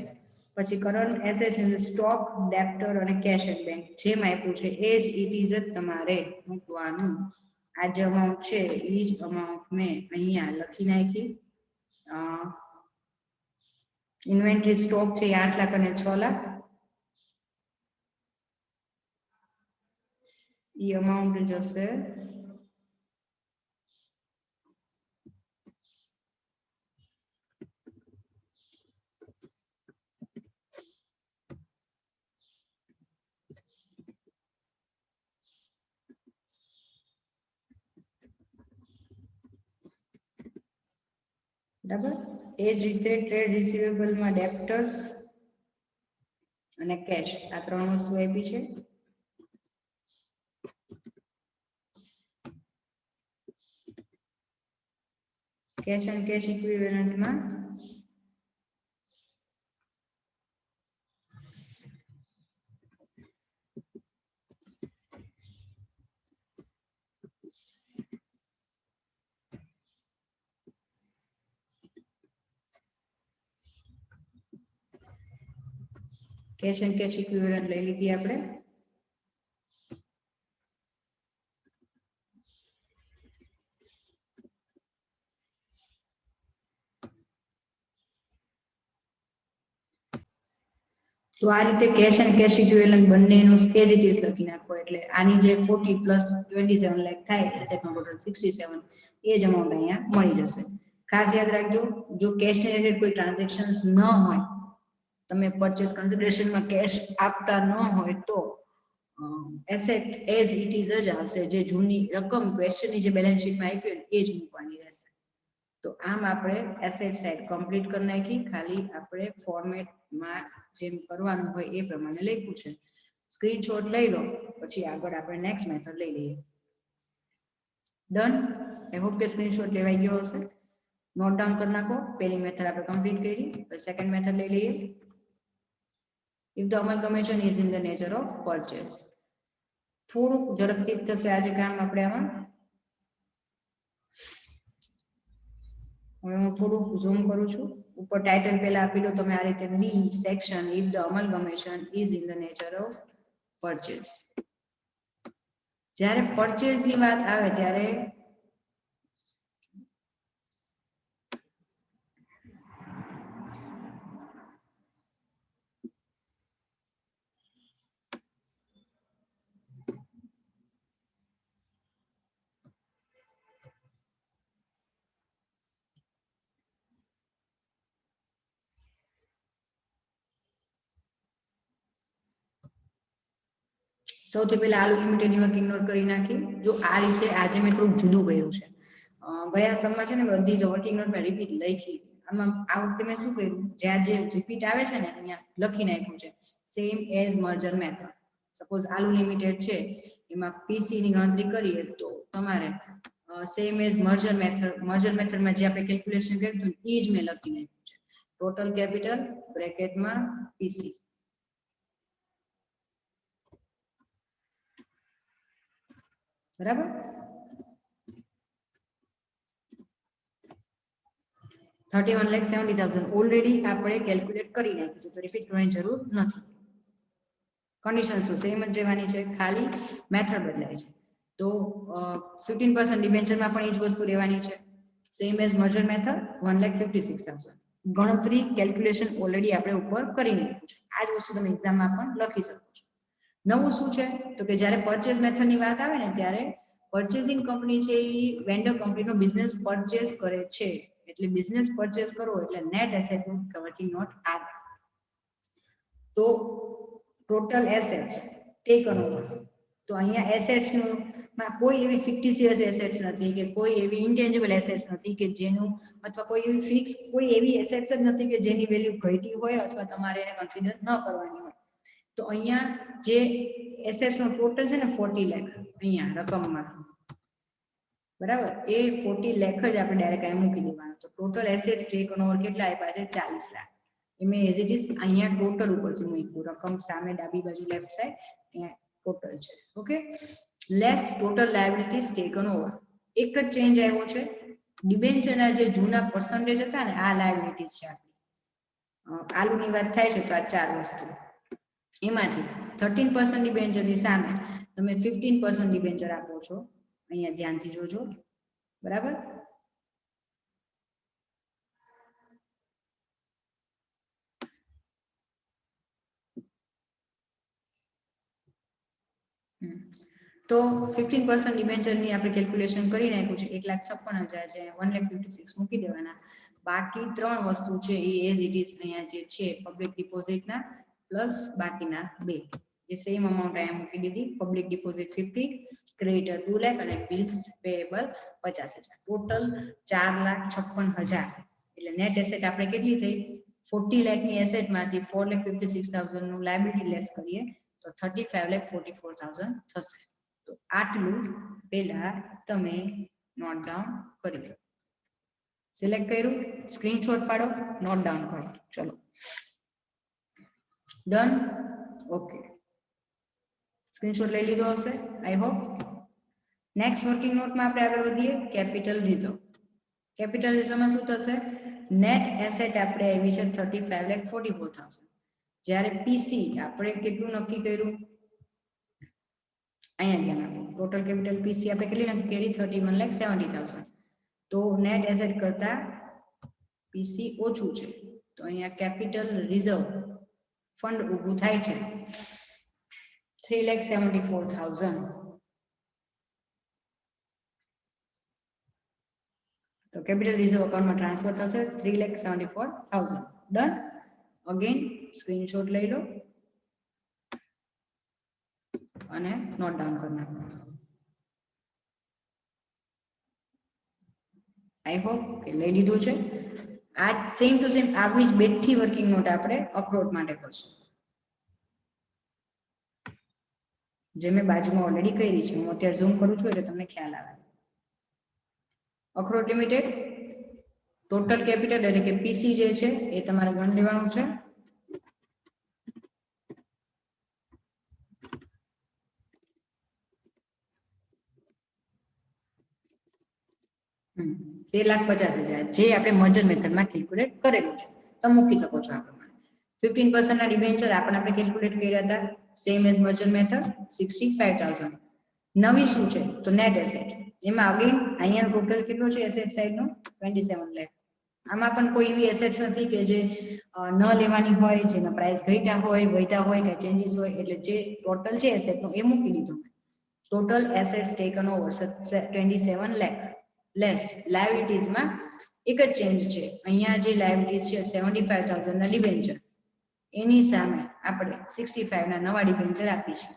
A: પછી કરંટ એસેટ્સ ઇન સ્ટોક, ડેપ્ટર અને કેશ એન્ડ બેંક જેમ આપ્યું છે એઝ ઇટ ઇઝ જ તમારે મૂકવાનું. આ જે અમાઉન્ટ છે એ જ અમાઉન્ટ મેં અહીંયા લખી નાખી. ઇન્વેન્ટરી સ્ટોક છે 8 લાખ અને 6 લાખ. એ અમાઉન્ટ જશે બરાબર. એ જ રીતે ટ્રેડ રિસીવેબલમાં ડેપ્ટર્સ અને કેશ આ 3 વસ્તુ આપી છે. કેશ અને કેશ ઇક્વિવેલન્ટમાં કેશ એન્ડ કેશ ઇક્વિવેલન્ટ લઈ લીધી આપણે. તો આ રીતે કેશ એન્ડ કેશ ઇક્વિવેલન્ટ બંનેનું એઝ ઇટ ઇઝ લખી નાખો. એટલે આની જે 40 પ્લસ 27 લાખ થાય એસેટનો ટોટલ 67, એ જ અમાઉન્ટ અહીંયા મળી જશે. ખાસ યાદ રાખજો, જો કેશ રિલેટેડ કોઈ ટ્રાન્ઝેક્શન્સ ન હોય, તમે પરચેસ કન્સિડરેશનમાં કેશ આપતા ન હોય તો એસેટ એઝ ઇટ ઇઝ જ આવશે. જે જૂની રકમ ક્વેશ્ચનની જે બેલેન્સ શીટમાં આપી હોય એ જ મૂકવાની રહેશે. તો આમ આપણે એસેટ સાઇડ કમ્પ્લીટ કરી નાખી. ખાલી આપણે ફોર્મેટમાં જેમ કરવાનું હોય એ પ્રમાણે લખ્યું છે. સ્ક્રીનશોટ લઈ લો, પછી આગળ આપણે નેક્સ્ટ મેથડ લઈ લઈએ. ડન. આઈ હોપ કે સ્ક્રીનશોટ લેવાઈ ગયો હશે. નોટ ડાઉન કરી નાખો. પહેલી મેથડ આપણે કમ્પ્લીટ કરી, પછી સેકન્ડ મેથડ લઈ લઈએ. If the amalgamation is in the nature of purchase. થોડુંક ઝડપથી થશે આજે કામ આપણે આમાં. હવે હું થોડુંક ઝૂમ કરું છું. ઉપર ટાઇટલ પહેલા આપી દો તમે આ રીતે, B section if the amalgamation is in the nature of purchase. જ્યારે પરચેસ ની વાત આવે ત્યારે સૌથી પહેલા આલુ લિમિટેડની વર્કિંગ નોટ કરી નાખી. જો આ રીતે આજે મેં થોડુંક જુદું કર્યું છે. ગયા સમમાં છે ને બધી વર્કિંગ નોટમાં રિપીટ લખી. આમાં આ વખતે મેં શું કર્યું, જ્યાં જે રિપીટ આવે છે ને અહીંયા લખી નાખ્યું છે same as merger method. Suppose Aloo limited છે, એમાં પીસી ની ગણતરી કરીએ તો તમારે સેમ એઝ મર્જર મેથડમાં જે આપણે કેલ્ક્યુલેશન કર્યું હતું એ જ મેં લખી નાખ્યું છે. ટોટલ કેપિટલ બ્રેકેટમાં પીસી. બરાબર. 31,70,000 ઓલરેડી આપણે કેલ્ક્યુલેટ કરી નાખ્યું છે, તો રિપીટ કરવાની જરૂર નથી. કન્ડિશન્સ તો સેમ જ રહેવાની છે, ખાલી મેથડ બદલાય છે. તો 15% ડિબેન્ચરમાં પણ એ જ વસ્તુ રહેવાની છે. Same as merger method 1,56,000. ગણતરી કેલ્ક્યુલેશન ઓલરેડી આપણે ઉપર કરી નાખ્યું છે. આ જ વસ્તુ તમે એક્ઝામમાં પણ લખી શકો છો. નવું શું છે તો કે જ્યારે પરચેઝ મેથડની વાત આવે ને ત્યારે પરચેઝિંગ કંપની છે એ વેન્ડર કંપનીનો બિઝનેસ પરચેઝ કરે છે, એટલે બિઝનેસ પરચેઝ કરો એટલે નેટ એસેટ વર્કિંગ નોટ આવે. તો ટોટલ એસેટ્સ ટેકન ઓવર, તો અહીંયા એસેટ્સ નું કોઈ એવી ફિક્ટિશિયસ એસેટ્સ નથી કે કોઈ એવી ઇન્ટેન્જિબલ એસેટ્સ નથી કે જેનું અથવા કોઈ એવી ફિક્સ કોઈ એવી એસેટ્સ જ નથી કે જેની વેલ્યુ ઘટી હોય અથવા તમારે એને કન્સિડર ન કરવાની હોય. તો અહીંયા જે એસેટ્સ નો ટોટલ છે ને 40 લાખ અહીંયા રકમમાં, બરાબર, એ 40 લાખ જ આપણે ડાયરેક્ટ અહીં મૂકી દેવાનું. તો ટોટલ એસેટ્સ ટેકન ઓવર કેટલા આપ્યા છે 40 લાખ. મેં એઝ ઇટ ઇઝ અહીંયા ટોટલ ઉપરથી મૂક્યું, રકમ સામે ડાબી બાજુ લેફ્ટ સાઈડ અહીંયા ટોટલ છે. Okay, less total liabilities taken over. એક જ ચેન્જ આવ્યો છે, ડિબેન્ચરના જે જૂના પર્સન્ટેજ હતા ને આ લાયબિલિટીઝ છે આપણી. આલુની વાત થાય છે તો આ ચાર વસ્તુ, એમાંથી 13% ડિબેન્ચરની સામે તમે 15% ડિબેન્ચર આપો છો. અહીંયા ધ્યાનથી જોજો, બરાબર. તો 15% ડિબેન્ચરની આપણે કેલ્ક્યુલેશન કરી નાખ્યું છે 1,56,000 છે, 1,56,000 મૂકી દેવાના. બાકી ત્રણ વસ્તુ છે એ એઝ ઇટ ઇઝ અહીંયા જે છે પબ્લિક ડિપોઝિટના પ્લસ બાકીના બે જે સેમ અમાઉન્ટ અહીંયા મૂકી દીધી. પબ્લિક ડિપોઝિટ 50, ક્રેડિટર 2 લાખ અને બિલ્સ પેએબલ 50,000. ટોટલ 4,56,000. એટલે નેટ એસેટ આપણે કેટલી થઈ 40 લાખની એસેટમાંથી 4,56,000 નું લાયબિલિટી લેસ કરીએ તો 35,44,000 થશે. તો આટલું પહેલા તમે નોટ ડાઉન કરી લો. સિલેક્ટ કર્યું, સ્ક્રીનશોટ પાડો, નોટ ડાઉન કરો. ચલો ડન. ઓકે, સ્ક્રીનશોટ લઈ લીધો હશે આઈ હોપ. નેક્સ્ટ વર્કિંગ નોટમાં આપણે આગળ વધીએ. Capital reserve. કેપિટલ રિઝર્વમાં શું થશે, નેટ એસેટ આપણે આવી છે 35,44,000. જ્યારે પીસી આપણે કેટલું નક્કી કર્યું અહીંયા ધ્યાન આપો. ટોટલ કેપિટલ પીસી આપણે કેટલી નક્કી કરી 31,70,000. તો નેટ એસેટ કરતા પીસી ઓછું છે, તો અહીંયા કેપિટલ રિઝર્વ ફંડ ઊભું થાય છે 3,74,000. તો કેપિટલ રિઝર્વ અકાઉન્ટમાં ટ્રાન્સફર થશે 3,74,000. ડન. અગેન સ્ક્રીનશોટ લઈ લો અને નોટ ડાઉન કરી નાખો. આઈ હોપ કે લઈ લીધું છે. આ સેમ ટુ સેમ આવી જ બેઠી વર્કિંગ નોટ આપણે અખરોટ માટે કરશું, જે મેં બાજુમાં ઓલરેડી કરી છે. હું અત્યારે ઝૂમ કરું છું એટલે તમને ખ્યાલ આવે. અખરોટ લિમિટેડ ટોટલ કેપિટલ એટલે કે પીસી જે છે એ તમારે ગણ લેવાનું છે. તે 1,50,000 જે આપણે મર્જર મેથડમાં કેલ્ક્યુલેટ કરેલું છે. તમે મૂકી શકો છો આ પ્રમાણે. 15% ના ડિબેન્ચર આપણે કેલ્ક્યુલેટ કર્યા હતા સેમ એઝ મર્જર મેથડ 65,000. નવી શું છે તો નેટ એસેટ. એમાં અગેન અહીંયા ટોટલ કેટલો છે એસેટ સાઈડ નો 27 લાખ. આમાં પણ કોઈ એવી એસેટ્સ નથી કે જે ન લેવાની હોય, જેના પ્રાઇસ ઘટ્યા હોય, વધ્યા હોય કે ચેન્જીસ હોય. એટલે જે ટોટલ છે એસેટ નો એ મૂકી દીધું. Total assets taken over 27 lakh less લાયબિલિટીઝમાં એક જ ચેન્જ છે. અહીંયા જે લાયબિલિટીઝ છે 75,000 ના ડિબેન્ચર, એની સામે આપણે 65 ના નવા ડિબેન્ચર આપી છે.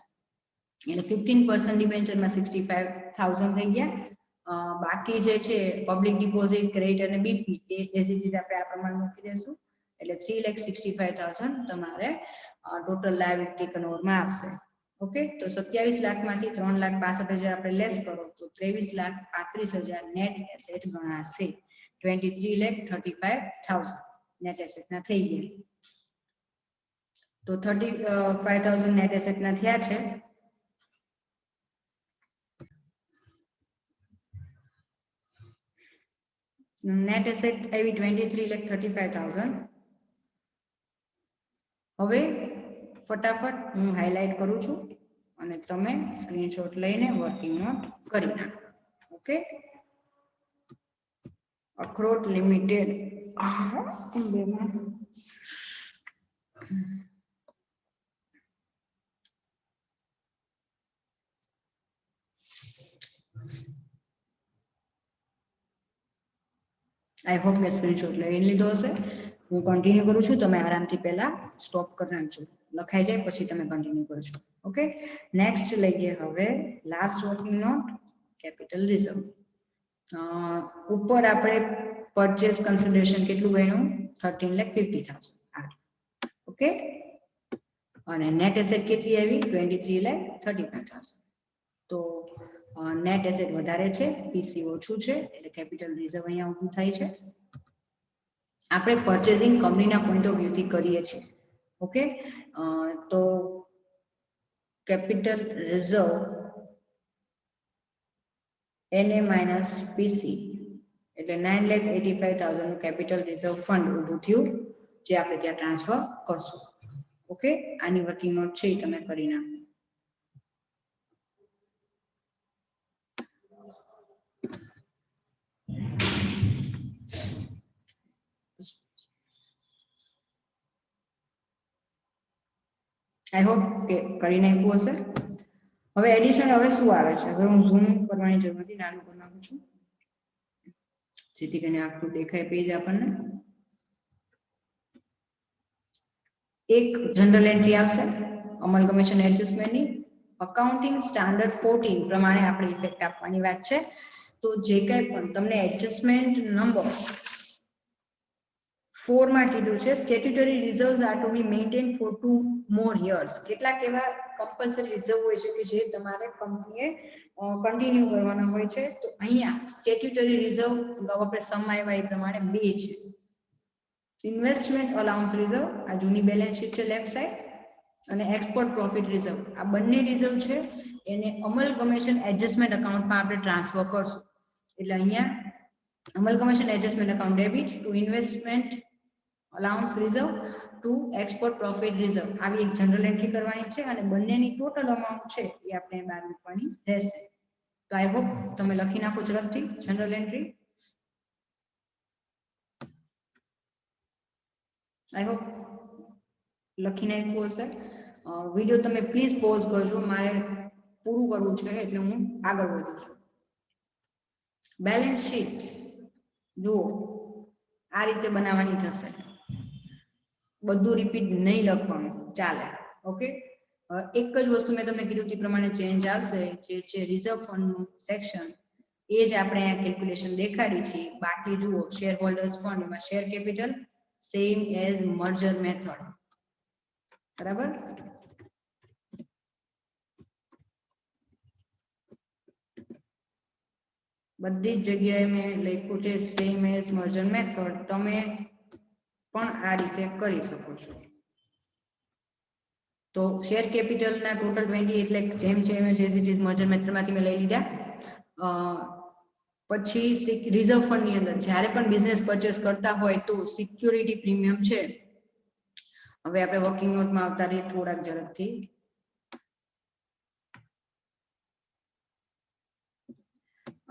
A: એટલે 15% ડિબેન્ચરમાં 65,000 થઈ ગયા. બાકી જે છે પબ્લિક ડિપોઝિટ, ક્રેડિટ અને BP A as it is આપણે આ પ્રમાણે મૂકી દઈશું. એટલે 3,65,000 તમારે ટોટલ લાયબિલિટી ટેકન ઓવરમાં આવશે. ઓકે, તો 27 લાખમાંથી 3,65,000 આપણે લેસ કરો તો 23,35,000 નેટ એસેટ ગણાશે. 23,35,000 નેટ એસેટ ના થઈ ગયા. તો 35,000 નેટ એસેટ ના થયા છે. નેટ એસેટ આવી 23,35,000. હવે ફટાફટ હું હાઇલાઇટ કરું છું અને તમે સ્ક્રીનશોટ લઈને વર્કિંગ નોટ કરી નાખો. ઓકે, અખરોટ લિમિટેડ આઈ હોપ કે સ્ક્રીનશોટ લઈ લીધો હશે. હું કન્ટિન્યુ કરું છું, તમે આરામથી પહેલા સ્ટોપ કરી નાખજો, લખાઈ જાય પછી તમે કન્ટિન્યુ કરજો. ઓકે, નેક્સ્ટ લઈએ હવે last working note, capital reserve. ઉપર આપણે પરચેસ કન્સિડરેશન કેટલું ગણ્યું? 13,50,000. ઓકે, અને નેટ એસેટ કેટલી આવી? 23,35,000. તો નેટ એસેટ વધારે છે, પીસી ઓછું છે, એટલે કેપિટલ રિઝર્વ અહીંયા ઊભું થાય છે. આપણે પરચેસિંગ કંપનીના પોઈન્ટ ઓફ વ્યૂથી કરીએ છીએ. ઓકે, તો કેપિટલ રિઝર્વ NA માઇનસ પીસી એટલે 9,85,000 નું કેપિટલ રિઝર્વ ફંડ ઊભું થયું, જે આપણે ત્યાં ટ્રાન્સફર કરશું. ઓકે, આની વર્કિંગ નોટ છે એ તમે કરી નાખો. આઈ હોપ કે કરી નાખ્યું હશે. હવે એડિશન હવે શું આવે છે? હવે હું ઝૂમ કરવાની જરૂર નથી, નાનું કરી નાખું છું જેથી કરીને આખું દેખાય પેજ આપણને. એક જનરલ એન્ટ્રી આવશે અમલગમેશન એડજસ્ટમેન્ટની. અકાઉન્ટિંગ સ્ટાન્ડર્ડ 14 પ્રમાણે આપણે ઇફેક્ટ આપવાની વાત છે. તો જે કંઈ પણ તમને એડજસ્ટમેન્ટ નંબર 4 માં કીધું છે, સ્ટેટ્યુટરી રિઝર્વ્સ આર ટુ બી મેન્ટેન ફોર 2 મોર યર્સ. કેટલાક એવા કમ્પલસરી રિઝર્વ હોય છે કે જે તમારે કંપનીએ કન્ટિન્યુ કરવાના હોય છે. તો અહીંયા સ્ટેટ્યુટરી રિઝર્વ આપણે સમ આવ્યા એ પ્રમાણે 2 છે. ઇન્વેસ્ટમેન્ટ અલાઉન્સ રિઝર્વ, આ જૂની બેલેન્સ શીટ છે લેફ્ટ સાઈડ, અને એક્સપોર્ટ પ્રોફિટ રિઝર્વ, આ બંને રિઝર્વ છે એને અમલગમેશન એડજસ્ટમેન્ટ અકાઉન્ટમાં આપણે ટ્રાન્સફર કરશું. એટલે અહીંયા amalgamation adjustment account debit to investment allowance reserve to export profit reserve આવી એક જનરલ એન્ટ્રી કરવાની છે, અને બંનેની ટોટલ અમાઉન્ટ છે એ આપણે બહાર મૂકવાની રહેશે. તો આઈ હોપ તમે લખી નાખો ઝડપથી જનરલ એન્ટ્રી. આઈ હોપ લખી નાખ્યું હશે. વિડીયો તમે પ્લીઝ પોઝ કરજો, મારે પૂરું કરવું છે એટલે હું આગળ વધું છું. બેલેન્સ શીટ જુઓ આ રીતે બનાવવાની થશે, બધું રિપીટ નહીં લખવાનું, ચાલે. ઓકે, એક જ વસ્તુ મેં તમને કીધું તે પ્રમાણે ચેન્જ આવશે, જે છે રિઝર્વ ફંડનું સેક્શન, એ જ આપણે અહીંયા કેલ્ક્યુલેશન દેખાડી છે. બાકી જુઓ શેર હોલ્ડર્સ ફંડ, એમાં share capital same as merger method, બરાબર. બધી જ જગ્યાએ મેં લખ્યું છે સેમ એઝ મર્જર મેથડ, તમે પણ આ રીતે કરી શકો છો. તો શેર કેપિટલના ટોટલ 20 એટલે જેમ છે એમ જ એઝ ઇટ ઇઝ મર્જર મેથડમાંથી મેં લઈ લીધા. પછી રિઝર્વ ફંડની અંદર જ્યારે પણ બિઝનેસ પરચેસ કરતા હોય તો સિક્યોરિટી પ્રીમિયમ છે. હવે આપણે વર્કિંગ નોટમાં આવતા રહીએ થોડાક ઝડપથી.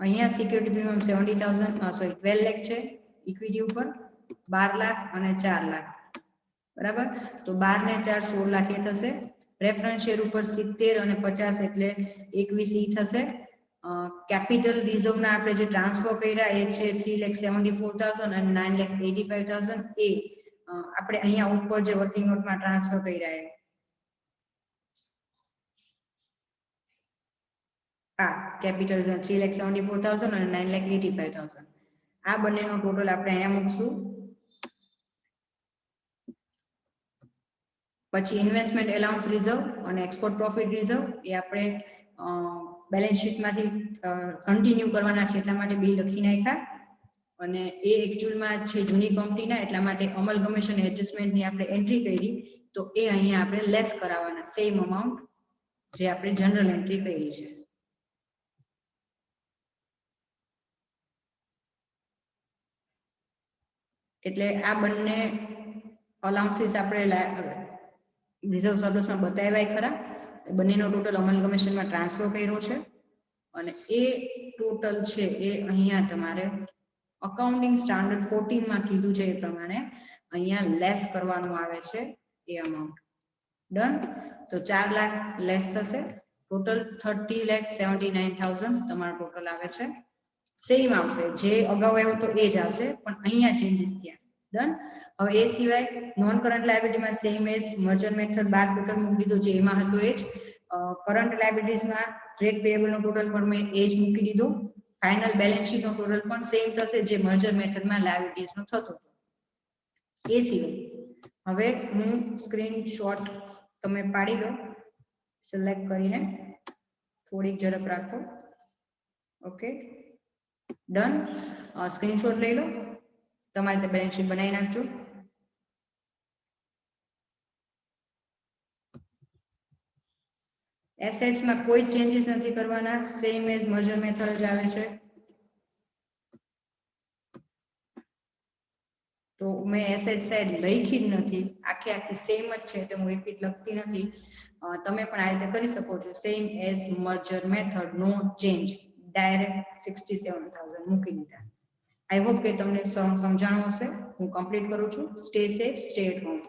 A: અહીંયા સિક્યોરિટી પ્રીમિયમ 12 લાખ છે ઇક્વિટી ઉપર, 12 લાખ અને 4 લાખ, બરાબર. તો 12 ને 4 16 લાખ એ થશે. પ્રેફરન્સ શેર ઉપર 70 અને 50 એટલે 21 ઈ થશે. કેપિટલ રિઝર્વના આપણે જે ટ્રાન્સફર કર્યા એ છે 3,74,000 અને 9,85,000 એ આપણે અહીંયા ઉપર જે વર્કિંગ નોટમાં ટ્રાન્સફર કર્યા એ આ કેપિટલ 3,74,000 અને 9,85,000 આ બંનેનો ટોટલ આપણે અહીંયા મૂકશું. પછી ઇન્વેસ્ટમેન્ટ એલાઉન્સ રિઝર્વ અને એક્સપોર્ટ પ્રોફિટ રિઝર્વ એ આપણે બેલેન્સ શીટમાંથી કન્ટિન્યુ કરવાના છે એટલા માટે બે લખી નાખ્યા. અને એ એકચ્યુઅલમાં છે જૂની કંપનીના, એટલા માટે અમલગમેશન એડજસ્ટમેન્ટની આપણે એન્ટ્રી કરી, તો એ અહીંયા આપણે લેસ કરાવવાના સેમ અમાઉન્ટ જે આપણે જનરલ એન્ટ્રી કરી છે. એટલે આ બંને અલાઉન્સીસ આપણે રિઝર્વ સરપ્લસમાં બતાવ્યા ખરા, બંનેનો ટોટલ અમલગમેશનમાં ટ્રાન્સફર કર્યો છે. અને એ ટોટલ છે એ અહીંયા તમારે અકાઉન્ટિંગ સ્ટાન્ડર્ડ 14 માં કીધું છે એ પ્રમાણે અહીંયા લેસ કરવાનું આવે છે એ અમાઉન્ટ. ડન. તો 4 લાખ લેસ થશે, ટોટલ 30,79,000 તમારો ટોટલ આવે છે. સેમ આવશે, જે અગાઉ આવ્યો તો એ જ આવશે, પણ અહીંયા ચેન્જીસ થયા. ડન. હવે એ સિવાય નોન કરન્ટ લાયબિલિટીમાં same as merger method 12 total મૂકી દીધો જે એમાં હતો એ જ. કરન્ટ લાયબિલિટીઝમાં ટ્રેડ પેયેબલનો ટોટલ પણ મેં એ જ મૂકી દીધો. ફાઇનલ બેલેન્સ શીટનો ટોટલ પણ સેમ થશે જે મર્જર મેથડમાં લાયબિલિટીઝનો થતો હતો. એ સિવાય હવે હું સ્ક્રીનશોટ તમે પાડી લો સિલેક્ટ કરીને, થોડીક ઝડપ રાખો. Okay, done. સ્ક્રીનશોટ લઈ લો, તમારે તે બેલેન્સ શીટ બનાવી નાખજો. એસેટ્સમાં કોઈ ચેન્જીસ નથી કરવાના, સેમ એઝ મર્જર મેથડ જ આવે છે. તો મેં એસેટ સાઈડ લખી જ નથી, આખી સેમ જ છે એટલે હું રિપીટ લખતી નથી. તમે પણ આ રીતે કરી શકો છો, સેમ એઝ મર્જર મેથડ, નો ચેન્જ, ડાયરેક્ટ 67,000 મૂકી દીધા. આઈ હોપ કે તમને સમજાણું હશે. હું કમ્પ્લીટ કરું છું. Stay safe, stay at home.